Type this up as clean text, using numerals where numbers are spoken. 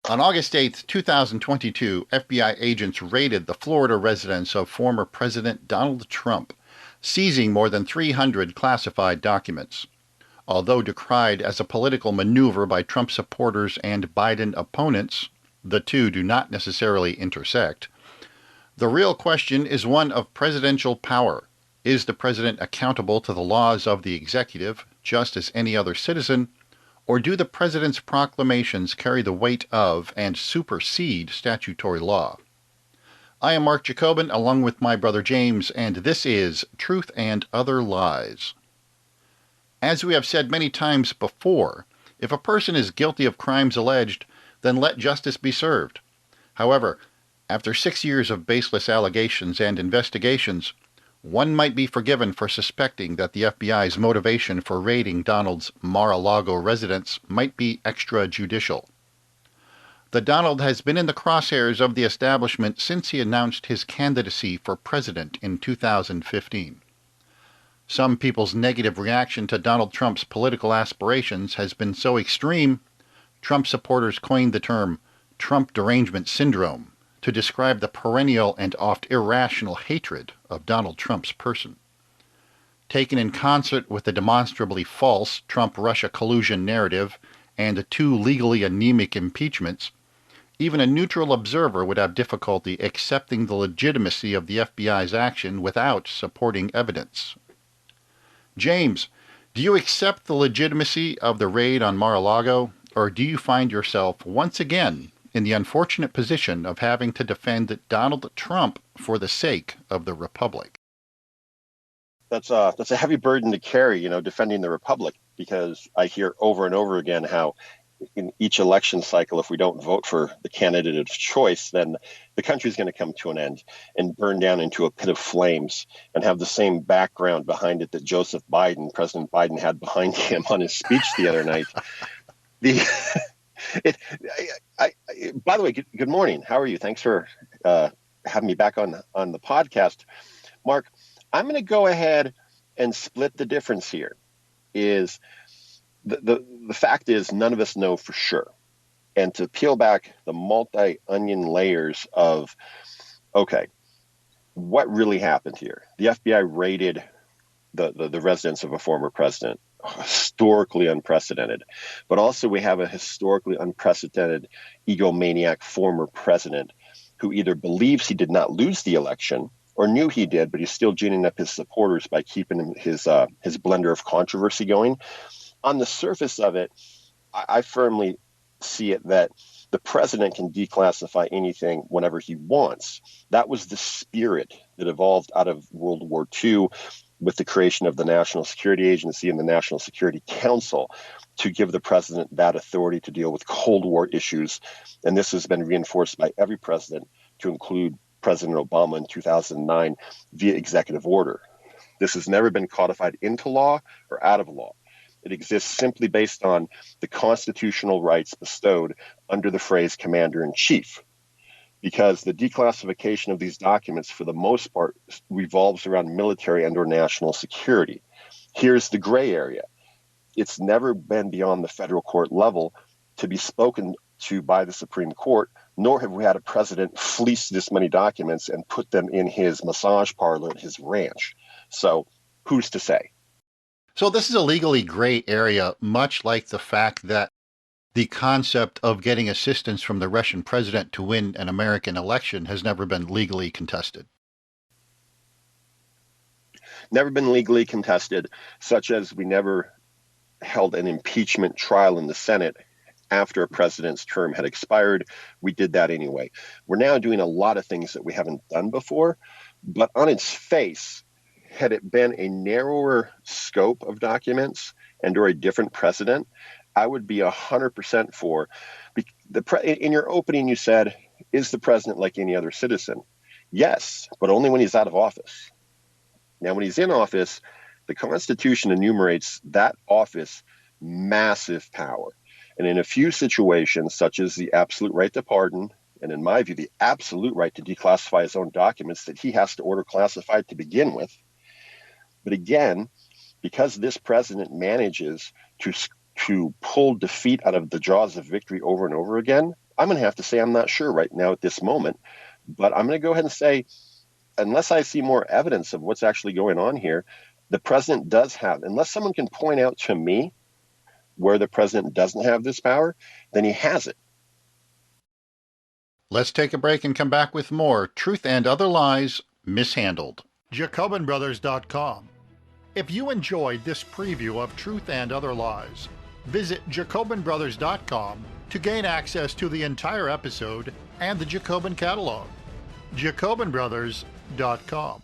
On August 8, 2022, FBI agents raided the Florida residence of former President Donald Trump, seizing more than 300 classified documents. Although decried as a political maneuver by Trump supporters and Biden opponents, the two do not necessarily intersect. The real question is one of presidential power. Is the president accountable to the laws of the executive, just as any other citizen, or do the president's proclamations carry the weight of and supersede statutory law? I am Marc Jacobin, along with my brother James, and this is Truth and Other Lies. As we have said many times before, if a person is guilty of crimes alleged, then let justice be served. However, after 6 years of baseless allegations and investigations, one might be forgiven for suspecting that the FBI's motivation for raiding Donald's Mar-a-Lago residence might be extrajudicial. The Donald has been in the crosshairs of the establishment since he announced his candidacy for president in 2015. Some people's negative reaction to Donald Trump's political aspirations has been so extreme, Trump supporters coined the term Trump derangement syndrome to describe the perennial and oft irrational hatred of Donald Trump's person. Taken in concert with the demonstrably false Trump-Russia collusion narrative and two legally anemic impeachments, even a neutral observer would have difficulty accepting the legitimacy of the FBI's action without supporting evidence. James, do you accept the legitimacy of the raid on Mar-a-Lago, or do you find yourself once again in the unfortunate position of having to defend Donald Trump for the sake of the Republic? That's a heavy burden to carry, defending the Republic, because I hear over and over again how in each election cycle, if we don't vote for the candidate of choice, then the country is going to come to an end and burn down into a pit of flames and have the same background behind it that President Biden had behind him on his speech the other night. By the way, good morning. How are you? Thanks for having me back on the podcast. Marc, I'm going to go ahead and split the difference here. Is the fact is none of us know for sure. And to peel back the multi-onion layers of, okay, what really happened here? The FBI raided the residence of a former president, historically unprecedented. But also we have a historically unprecedented egomaniac former president who either believes he did not lose the election or knew he did, but he's still ginning up his supporters by keeping his blender of controversy going. On the surface of it, I firmly see it that the president can declassify anything whenever he wants. That was the spirit that evolved out of World War II with the creation of the National Security Agency and the National Security Council to give the president that authority to deal with Cold War issues. And this has been reinforced by every president, to include President Obama in 2009 via executive order. This has never been codified into law or out of law. It exists simply based on the constitutional rights bestowed under the phrase commander-in-chief, because the declassification of these documents, for the most part, revolves around military and/or national security. Here's the gray area. It's never been beyond the federal court level to be spoken to by the Supreme Court, nor have we had a president fleece this many documents and put them in his massage parlor at his ranch. So who's to say? So this is a legally gray area, much like the fact that the concept of getting assistance from the Russian president to win an American election has never been legally contested. Never been legally contested, such as we never held an impeachment trial in the Senate after a president's term had expired. We did that anyway. We're now doing a lot of things that we haven't done before, but on its face, had it been a narrower scope of documents and or a different precedent, I would be 100% for. In your opening, you said, is the president like any other citizen? Yes, but only when he's out of office. Now, when he's in office, the Constitution enumerates that office massive power. And in a few situations, such as the absolute right to pardon, and in my view, the absolute right to declassify his own documents that he has to order classified to begin with. But again, because this president manages to to pull defeat out of the jaws of victory over and over again, I'm going to have to say I'm not sure right now at this moment. But I'm going to go ahead and say, unless I see more evidence of what's actually going on here, the president does have, unless someone can point out to me where the president doesn't have this power, then he has it. Let's take a break and come back with more Truth and Other Lies Mishandled. JacobinBrothers.com. If you enjoyed this preview of Truth and Other Lies, visit JacobinBrothers.com to gain access to the entire episode and the Jacobin catalog. JacobinBrothers.com.